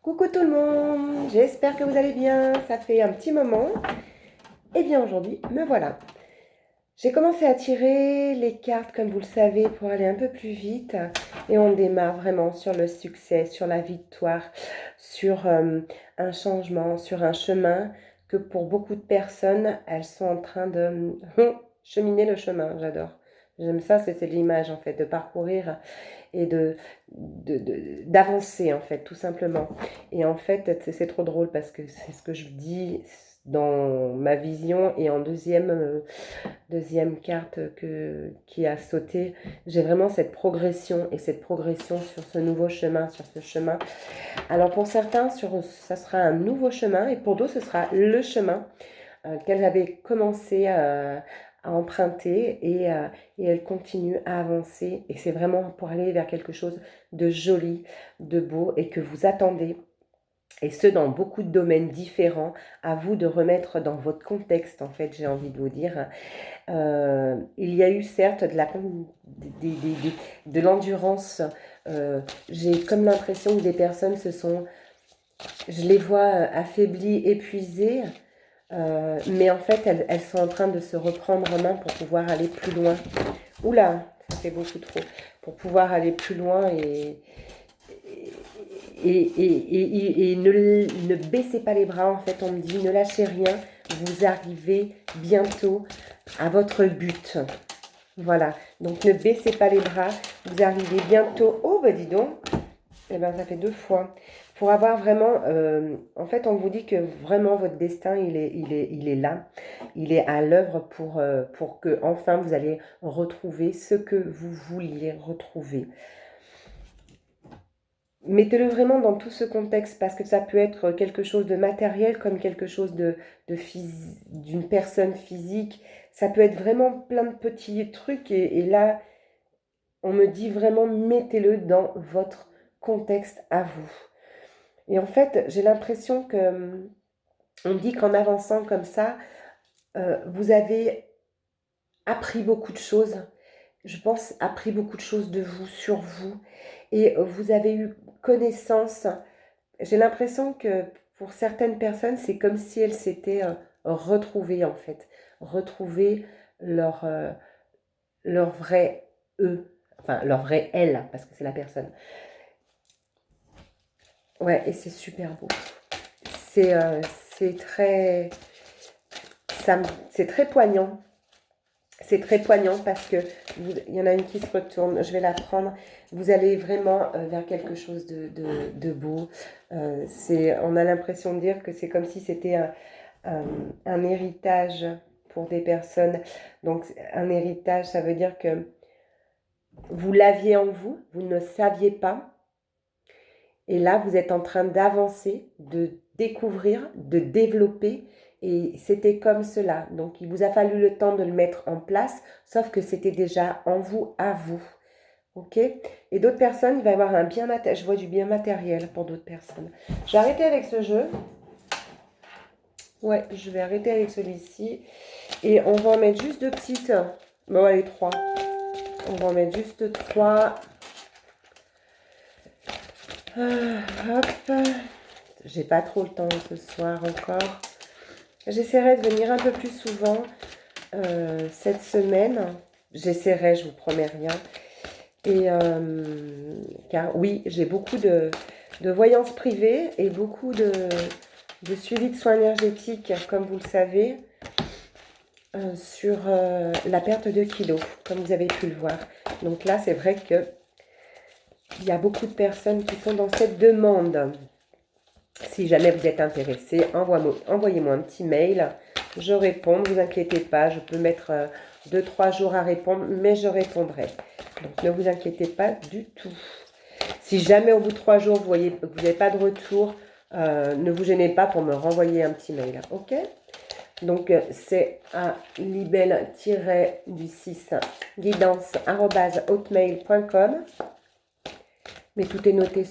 Coucou tout le monde, j'espère que vous allez bien, ça fait un petit moment. Et bien aujourd'hui, me voilà. J'ai commencé à tirer les cartes comme vous le savez pour aller un peu plus vite et on démarre vraiment sur le succès, sur la victoire, sur un changement, sur un chemin que pour beaucoup de personnes, elles sont en train de cheminer le chemin, j'adore. J'aime ça, c'est l'image en fait, de parcourir et d'avancer en fait, tout simplement. Et en fait, c'est trop drôle parce que c'est ce que je dis dans ma vision et en deuxième carte qui a sauté. J'ai vraiment cette progression et cette progression sur ce nouveau chemin, sur ce chemin. Alors pour certains, ça sera un nouveau chemin et pour d'autres, ce sera le chemin qu'elles avaient commencé à emprunter et elles continuent à avancer. Et c'est vraiment pour aller vers quelque chose de joli, de beau et que vous attendez. Et ce, dans beaucoup de domaines différents, à vous de remettre dans votre contexte, en fait, j'ai envie de vous dire. Il y a eu certes de l'endurance. J'ai comme l'impression que des personnes je les vois affaiblies, épuisées, mais en fait, elles sont en train de se reprendre en main pour pouvoir aller plus loin. Oula, ça fait beaucoup trop. Pour pouvoir aller plus loin et ne baissez pas les bras. En fait, on me dit, ne lâchez rien. Vous arrivez bientôt à votre but. Voilà. Donc, ne baissez pas les bras. Vous arrivez bientôt. Oh, bah dis donc. Eh bien, ça fait 2 fois. Pour avoir vraiment, en fait, on vous dit que vraiment votre destin, il est là. Il est à l'œuvre pour que, enfin, vous allez retrouver ce que vous vouliez retrouver. Mettez-le vraiment dans tout ce contexte parce que ça peut être quelque chose de matériel comme quelque chose d'une personne physique. Ça peut être vraiment plein de petits trucs et là, on me dit vraiment mettez-le dans votre contexte à vous. Et en fait, j'ai l'impression que on dit qu'en avançant comme ça, vous avez appris beaucoup de choses. Je pense appris beaucoup de choses de vous, sur vous. Et vous avez eu connaissance. J'ai l'impression que pour certaines personnes, c'est comme si elles s'étaient retrouvées en fait. Retrouver leur, leur vrai eux. Enfin, leur vrai elle, parce que c'est la personne. Ouais, et c'est super beau. C'est c'est très, c'est très poignant. C'est très poignant parce que il y en a une qui se retourne, je vais la prendre. Vous allez vraiment vers quelque chose de beau. On a l'impression de dire que c'est comme si c'était un héritage pour des personnes. Donc un héritage, ça veut dire que vous l'aviez en vous, vous ne saviez pas. Et là, vous êtes en train d'avancer, de découvrir, de développer. Et c'était comme cela. Donc, il vous a fallu le temps de le mettre en place, sauf que c'était déjà en vous, à vous. OK? Et d'autres personnes, il va y avoir un bien matériel. Je vois du bien matériel pour d'autres personnes. Je vais arrêter avec ce jeu. Ouais, je vais arrêter avec celui-ci. Et on va en mettre juste 2 petites. Bon, allez, 3. On va en mettre juste 3. Hop. J'ai pas trop le temps ce soir encore. J'essaierai de venir un peu plus souvent cette semaine. J'essaierai, je vous promets rien. Et car oui, j'ai beaucoup de voyances privées et beaucoup de suivi de soins énergétiques, comme vous le savez, sur la perte de kilos, comme vous avez pu le voir. Donc là, c'est vrai que il y a beaucoup de personnes qui sont dans cette demande. Si jamais vous êtes intéressé, envoyez-moi un petit mail. Je réponds, ne vous inquiétez pas. Je peux mettre 2-3 jours à répondre, mais je répondrai. Donc ne vous inquiétez pas du tout. Si jamais au bout de 3 jours, vous voyez que vous n'avez pas de retour, ne vous gênez pas pour me renvoyer un petit mail. Ok? Donc c'est à libelle-du6 guidance@hotmail.com. Mais tout est noté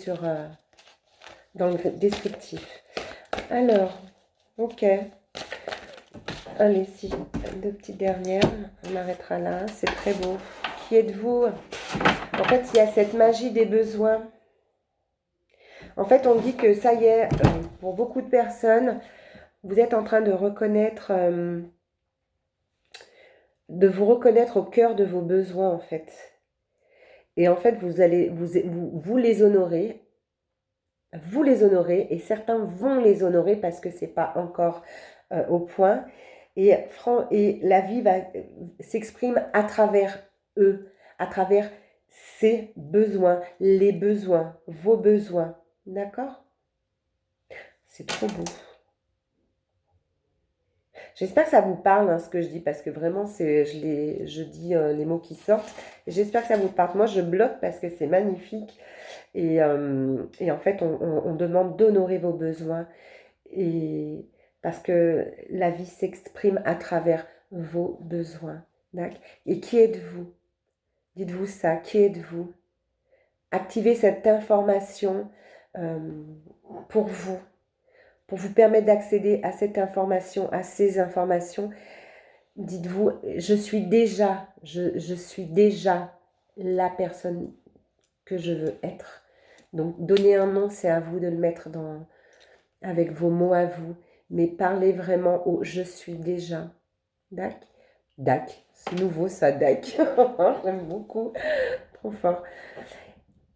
dans le descriptif. Alors, ok. Allez, si, 2 petites dernières. On arrêtera là. C'est très beau. Qui êtes-vous? En fait, il y a cette magie des besoins. En fait, on dit que ça y est, pour beaucoup de personnes, vous êtes en train de reconnaître, de vous reconnaître au cœur de vos besoins, en fait. Et en fait, vous allez vous les honorer, et certains vont les honorer parce que c'est pas encore au point. Et la vie s'exprime à travers eux, à travers ses besoins, les besoins, vos besoins. D'accord? C'est trop beau. J'espère que ça vous parle, hein, ce que je dis, parce que vraiment, je dis les mots qui sortent. J'espère que ça vous parle. Moi, je bloque parce que c'est magnifique. Et en fait, on demande d'honorer vos besoins. Et parce que la vie s'exprime à travers vos besoins. D'accord? Et qui êtes-vous? Dites-vous ça. Qui êtes-vous? Activez cette information euh, pour vous permettre d'accéder à cette information, à ces informations. Dites-vous, je suis déjà la personne que je veux être. Donc, donner un nom, c'est à vous de le mettre avec vos mots à vous. Mais parlez vraiment au je suis déjà. Dac? Dac. C'est nouveau ça, dac. J'aime beaucoup. Trop fort.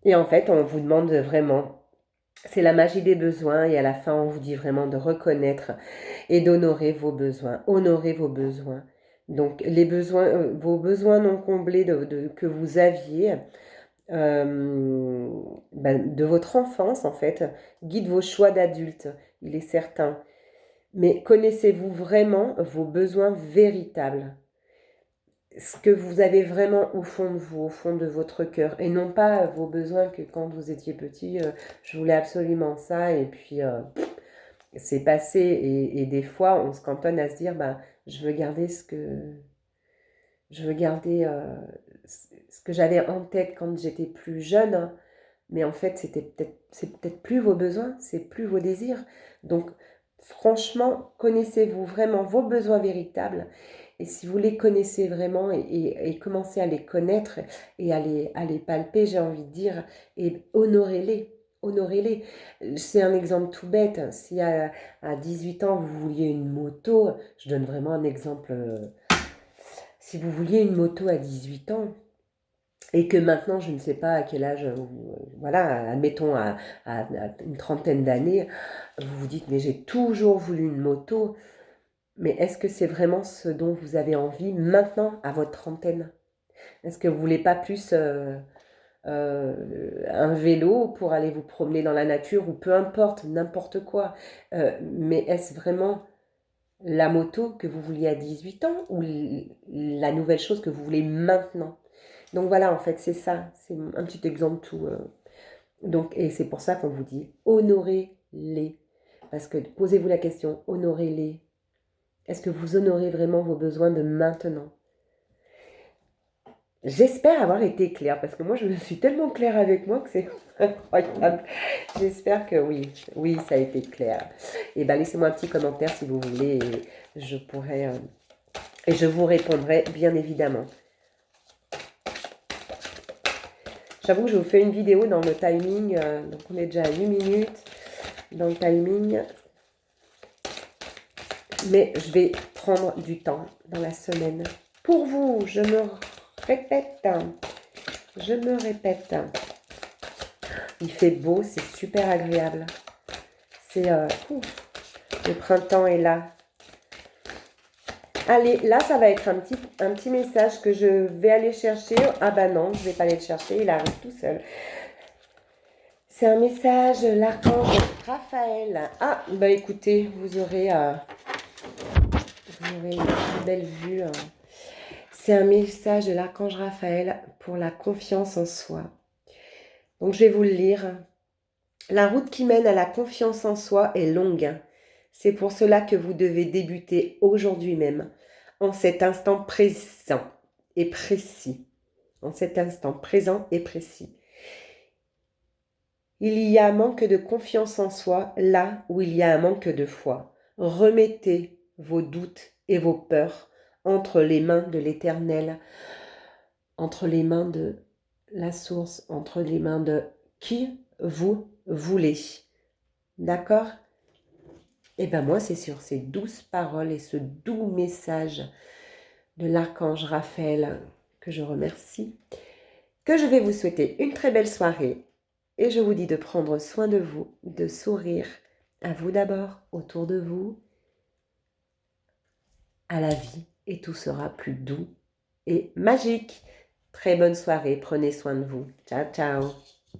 Et en fait, on vous demande vraiment, c'est la magie des besoins. Et à la fin, on vous dit vraiment de reconnaître et d'honorer vos besoins. Honorer vos besoins. Donc, vos besoins non comblés que vous aviez, de votre enfance, en fait, guide vos choix d'adulte, il est certain. Mais connaissez-vous vraiment vos besoins véritables? Ce que vous avez vraiment au fond de vous, au fond de votre cœur, et non pas vos besoins que quand vous étiez petit, je voulais absolument ça, et puis c'est passé, et des fois on se cantonne à se dire, bah, je veux garder ce que j'avais en tête quand j'étais plus jeune, hein. Mais en fait, c'est peut-être plus vos besoins, c'est plus vos désirs. Donc, franchement, connaissez-vous vraiment vos besoins véritables. Et si vous les connaissez vraiment et commencez à les connaître et à les palper, j'ai envie de dire, et honorez-les. Honorez-les. C'est un exemple tout bête. Si à 18 ans, vous vouliez une moto, je donne vraiment un exemple. Si vous vouliez une moto à 18 ans, et que maintenant, je ne sais pas à quel âge, voilà, admettons à une trentaine d'années, vous vous dites, mais j'ai toujours voulu une moto, mais est-ce que c'est vraiment ce dont vous avez envie maintenant, à votre trentaine? Est-ce que vous voulez pas plus un vélo pour aller vous promener dans la nature, ou peu importe, n'importe quoi, mais est-ce vraiment la moto que vous vouliez à 18 ans, ou la nouvelle chose que vous voulez maintenant? Donc voilà, en fait, c'est ça. C'est un petit exemple tout. Donc, et c'est pour ça qu'on vous dit honorez-les. Parce que posez-vous la question, honorez-les. Est-ce que vous honorez vraiment vos besoins de maintenant? J'espère avoir été claire, parce que moi, je me suis tellement claire avec moi que c'est incroyable. J'espère que oui, oui, ça a été clair. Et bien, laissez-moi un petit commentaire si vous voulez, et je pourrai, et je vous répondrai bien évidemment. J'avoue que je vous fais une vidéo dans le timing, donc on est déjà à 8 minutes dans le timing. Mais je vais prendre du temps dans la semaine. Pour vous, je me répète. Il fait beau, c'est super agréable. Le printemps est là. Allez, là, ça va être un petit message que je vais aller chercher. Ah bah non, je ne vais pas aller le chercher, il arrive tout seul. C'est un message de l'archange Raphaël. Ah, bah écoutez, vous aurez une belle vue. C'est un message de l'archange Raphaël pour la confiance en soi. Donc je vais vous le lire. La route qui mène à la confiance en soi est longue. C'est pour cela que vous devez débuter aujourd'hui même, en cet instant présent et précis. En cet instant présent et précis. Il y a un manque de confiance en soi là où il y a un manque de foi. Remettez vos doutes et vos peurs entre les mains de l'Éternel, entre les mains de la source, entre les mains de qui? Vous, voulez. D'accord? Et bien moi, c'est sur ces douces paroles et ce doux message de l'archange Raphaël que je remercie, que je vais vous souhaiter une très belle soirée et je vous dis de prendre soin de vous, de sourire à vous d'abord, autour de vous, à la vie et tout sera plus doux et magique. Très bonne soirée, prenez soin de vous. Ciao, ciao.